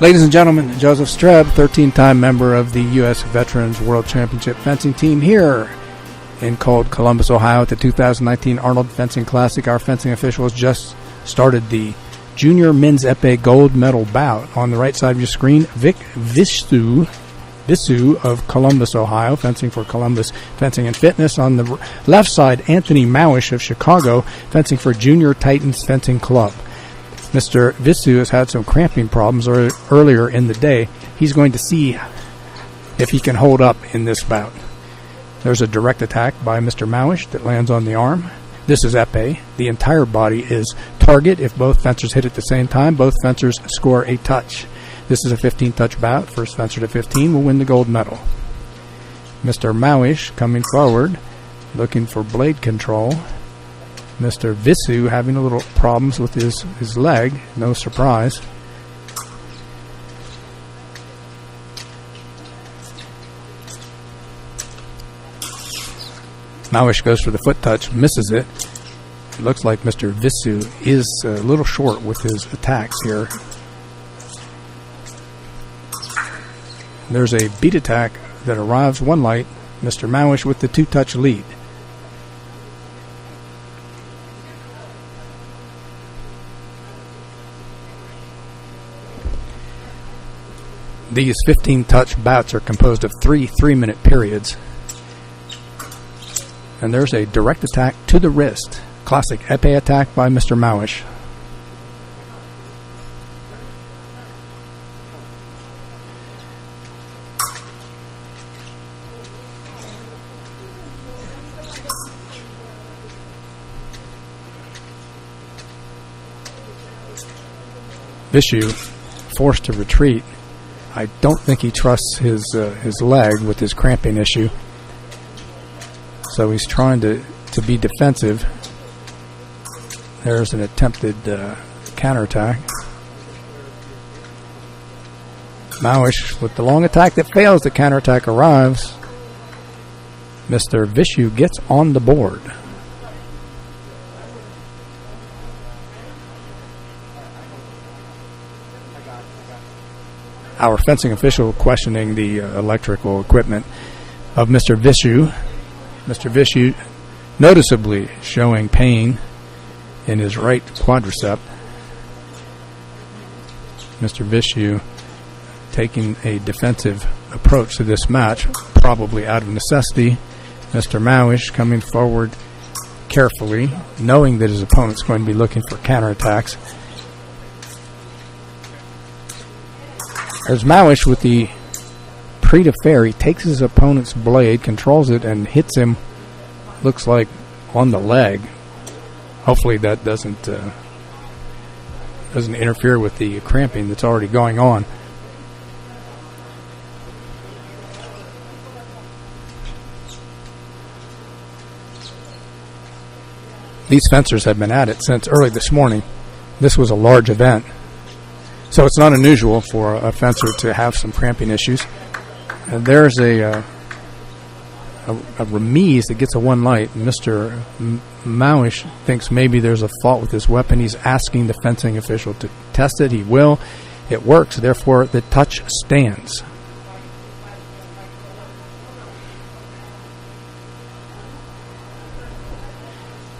Ladies and gentlemen, Joseph Streb, 13-time member of the U.S. Veterans World Championship fencing team here in cold Columbus, Ohio at the 2019 Arnold Fencing Classic. Our fencing officials just started the Junior Men's Epee Gold Medal bout. On the right side of your screen, Visu of Columbus, Ohio, fencing for Columbus Fencing and Fitness. On the left side, Anthony Malysz of Chicago, fencing for Junior Titans Fencing Club. Mr. Visu has had some cramping problems earlier in the day. He's going to see if he can hold up in this bout. There's a direct attack by Mr. Malysz that lands on the arm. This is epee. The entire body is target. If both fencers hit at the same time, both fencers score a touch. This is a 15-touch bout. First fencer to 15 will win the gold medal. Mr. Malysz coming forward, looking for blade control. Mr. Visu having a little problems with his leg. No surprise. Malysz goes for the foot touch, misses it. It looks like Mr. Visu is a little short with his attacks here. There's a beat attack that arrives one light. Mr. Malysz with the two-touch lead. These 15-touch bouts are composed of 3 3-minute periods. And there's a direct attack to the wrist. Classic epee attack by Mr. Malysz. Visu forced to retreat. I don't think he trusts his leg with his cramping issue. So he's trying to be defensive. There's an attempted counterattack. Malysz with the long attack that fails. The counterattack arrives. Mr. Visu gets on the board. Our fencing official questioning the electrical equipment of Mr. Visu. Mr. Visu noticeably showing pain in his right quadricep. Mr. Visu taking a defensive approach to this match, probably out of necessity. Mr. Malysz coming forward carefully, knowing that his opponent's going to be looking for counterattacks. There's Malysz with the pris de fer. He takes his opponent's blade, controls it, and hits him, looks like, on the leg. Hopefully that doesn't interfere with the cramping that's already going on. These fencers have been at it since early this morning. This was a large event. So it's not unusual for a fencer to have some cramping issues. And there's a remise that gets a one light. Mr. Malysz thinks maybe there's a fault with his weapon. He's asking the fencing official to test it. He will. It works. Therefore, the touch stands.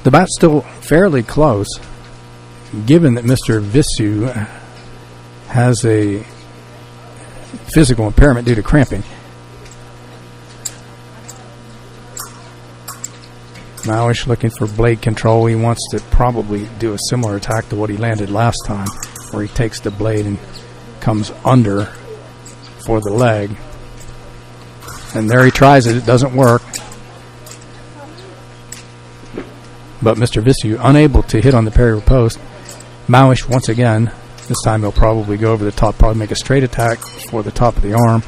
The bout's still fairly close, given that Mr. Visu has a physical impairment due to cramping. Malysz looking for blade control. He wants to probably do a similar attack to what he landed last time, where he takes the blade and comes under for the leg. And there he tries it. It doesn't work. But Mr. Visu unable to hit on the parry post. Malysz once again. This time he'll probably go over the top, probably make a straight attack for the top of the arm.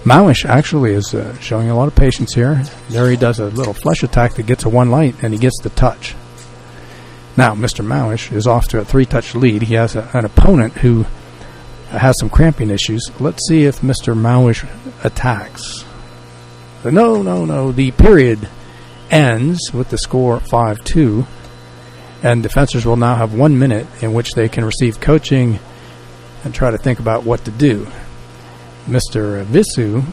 Malysz actually is showing a lot of patience here. There he does a little flush attack that gets a one light, and he gets the touch. Now, Mr. Malysz is off to a 3-touch lead. He has an opponent who has some cramping issues. Let's see if Mr. Malysz attacks. No. The period ends with the score 5-2. And defenders will now have 1 minute in which they can receive coaching and try to think about what to do. Mr. Visu,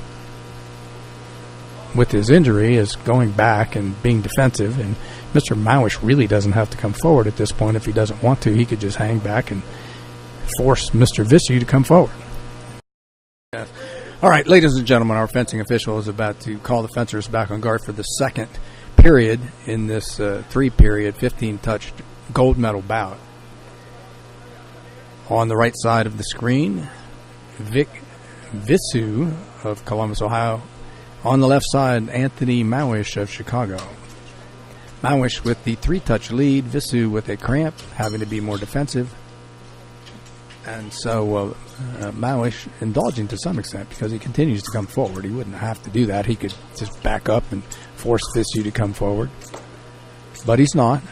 with his injury, is going back and being defensive, and Mr. Malysz really doesn't have to come forward at this point if he doesn't want to. He could just hang back and force Mr. Visu to come forward. Yes. All right, ladies and gentlemen, our fencing official is about to call the fencers back on guard for the second period in this 3-period, 15-touch gold medal bout. On the right side of the screen, Visu of Columbus, Ohio. On the left side, Anthony Malysz of Chicago. Malysz with the 3-touch lead, Visu with a cramp, having to be more defensive. And so Malysz indulging to some extent because he continues to come forward. He wouldn't have to do that. He could just back up and force Visu to come forward. But he's not.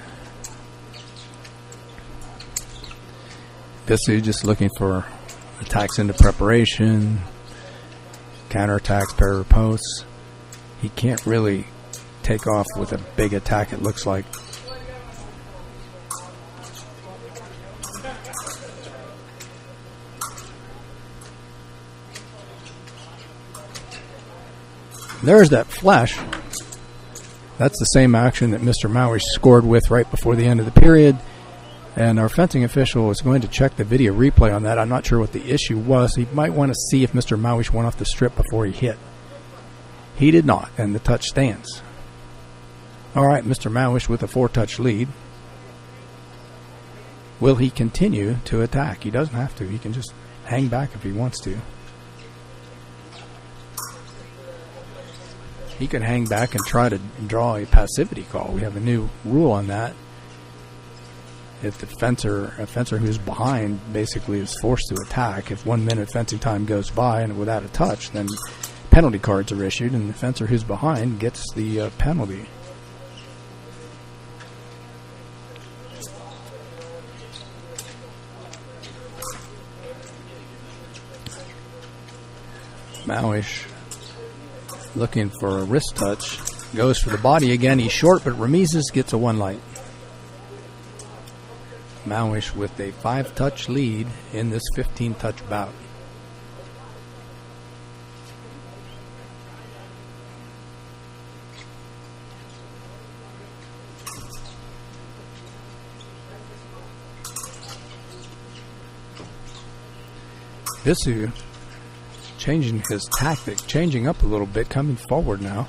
Visu just looking for attacks into preparation, counterattacks, parry riposte. He can't really take off with a big attack, it looks like. There's that flash. That's the same action that Mr. Malysz scored with right before the end of the period. And our fencing official is going to check the video replay on that. I'm not sure what the issue was. He might want to see if Mr. Malysz went off the strip before he hit. He did not, and the touch stands. All right, Mr. Malysz with a 4-touch lead. Will he continue to attack? He doesn't have to. He can just hang back if he wants to. He could hang back and try to draw a passivity call. We have a new rule on that. If a fencer who's behind basically is forced to attack, if 1 minute fencing time goes by and without a touch, then penalty cards are issued, and the fencer who's behind gets the penalty. Malysz looking for a wrist touch, goes for the body again. He's short, but Remizes gets a 1 light. Malysz with a 5-touch lead in this 15-touch bout. Visu changing his tactic, changing up a little bit, coming forward now.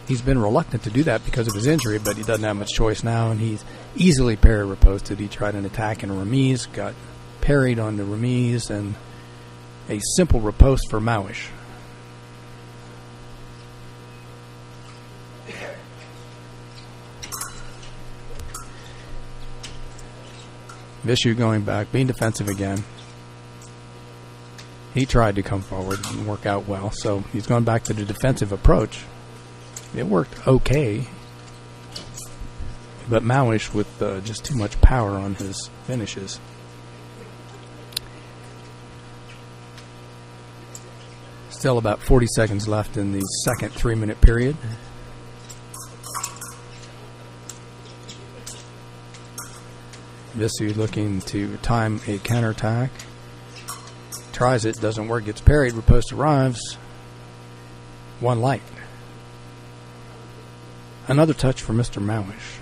He's been reluctant to do that because of his injury, but he doesn't have much choice now, and he's easily parry riposted. He tried an attack in a remise, got parried on the remise, and a simple riposte for Malysz. Visu going back, being defensive again. He tried to come forward and didn't work out well, so he's gone back to the defensive approach. It worked okay, but Malysz with just too much power on his finishes. Still about 40 seconds left in the second 3-minute period. Visu looking to time a counterattack. Tries it, doesn't work, gets parried, riposte arrives. 1 light. Another touch for Mr. Malysz.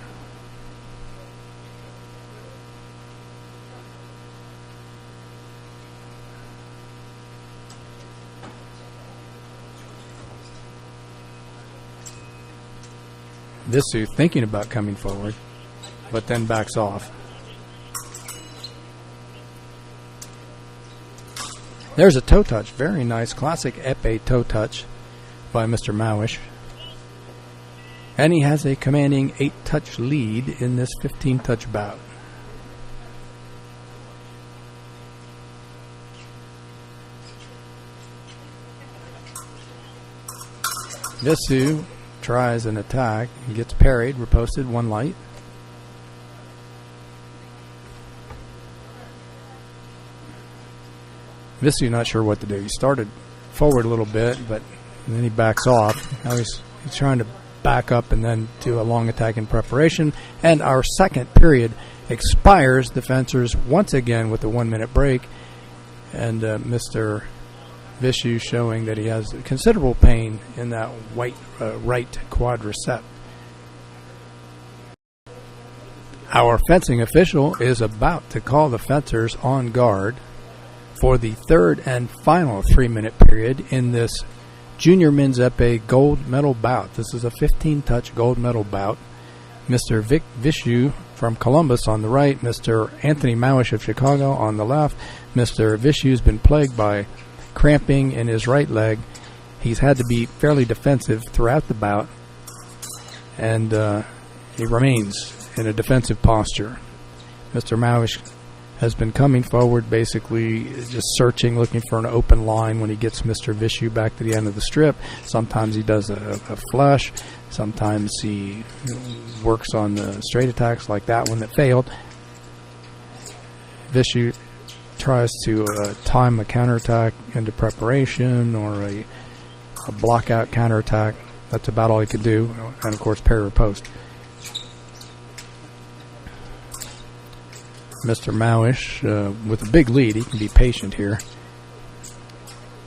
Visu thinking about coming forward, but then backs off. There's a toe touch. Very nice. Classic Epee toe touch by Mr. Malysz. And he has a commanding 8-touch lead in this 15-touch bout. Visu tries an attack and gets parried, riposted, 1 light. Visu not sure what to do. He started forward a little bit, but then he backs off. Now he's trying to back up and then do a long attack in preparation. And our second period expires. The fencers once again with a 1 minute break. And Mr. Vishu showing that he has considerable pain in that right quadricep. Our fencing official is about to call the fencers on guard for the third and final 3 minute period in this Junior Men's Epee gold medal bout. This is a 15-touch gold medal bout. Mr. Vishu from Columbus on the right, Mr. Anthony Malysz of Chicago on the left. Mr. Vishu's been plagued by cramping in his right leg. He's had to be fairly defensive throughout the bout, and he remains in a defensive posture. Mr. Malysz has been coming forward, basically just searching, looking for an open line when he gets Mr. Vishu back to the end of the strip. Sometimes he does a flush. Sometimes he works on the straight attacks like that one that failed. Vishu tries to time a counterattack into preparation or a block-out counterattack. That's about all he could do. And, of course, parry or post. Mr. Malysz, with a big lead, he can be patient here.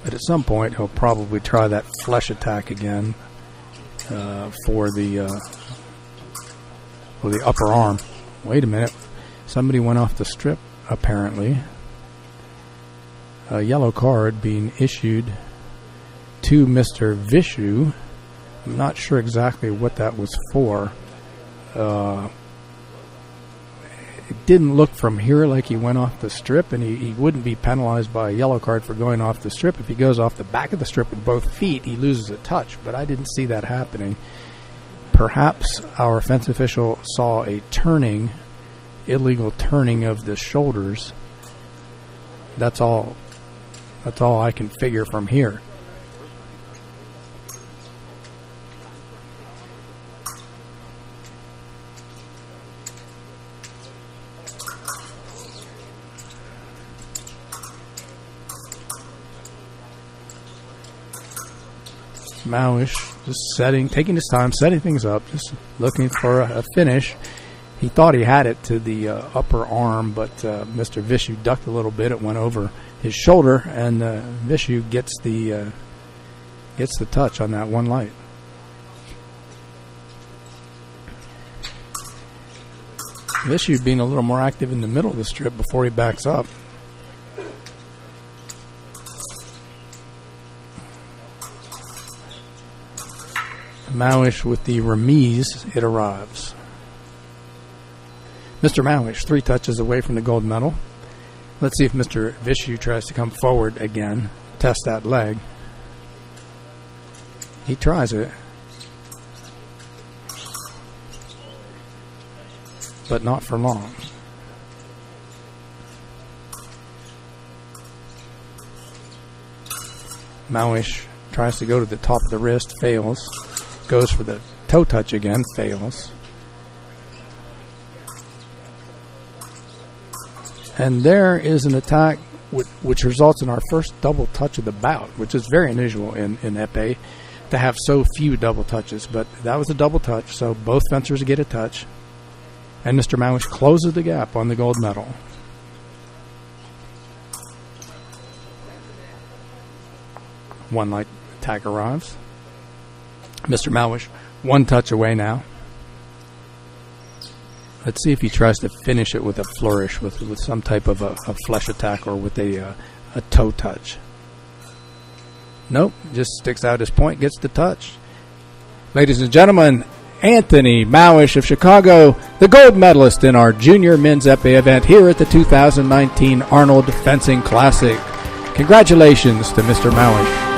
But at some point, he'll probably try that flush attack again for the upper arm. Wait a minute. Somebody went off the strip, apparently. A yellow card being issued to Mr. Vishu. I'm not sure exactly what that was for. It didn't look from here like he went off the strip, and he wouldn't be penalized by a yellow card for going off the strip. If he goes off the back of the strip with both feet, he loses a touch, but I didn't see that happening. Perhaps our fence official saw a illegal turning of the shoulders. That's all I can figure from here. Malysz just taking his time, setting things up, just looking for a finish. He thought he had it to the upper arm, but Mr. Vishu ducked a little bit. It went over his shoulder, and Vishu gets the touch on that one light. Vishu being a little more active in the middle of the strip before he backs up. Malysz with the remise, it arrives. Mr. Malysz, 3 touches away from the gold medal. Let's see if Mr. Vishu tries to come forward again, test that leg. He tries it, but not for long. Malysz tries to go to the top of the wrist, fails. Goes for the toe touch again, fails. And there is an attack which results in our first double touch of the bout, which is very unusual in Epee to have so few double touches. But that was a double touch, so both fencers get a touch. And Mr. Malysz closes the gap on the gold medal. One light attack arrives. Mr. Malysz, 1 touch away now. Let's see if he tries to finish it with a flourish, with some type of a flush attack or with a toe touch. Nope, just sticks out his point, gets the touch. Ladies and gentlemen, Anthony Malysz of Chicago, the gold medalist in our Junior Men's Epee event here at the 2019 Arnold Fencing Classic. Congratulations to Mr. Malysz.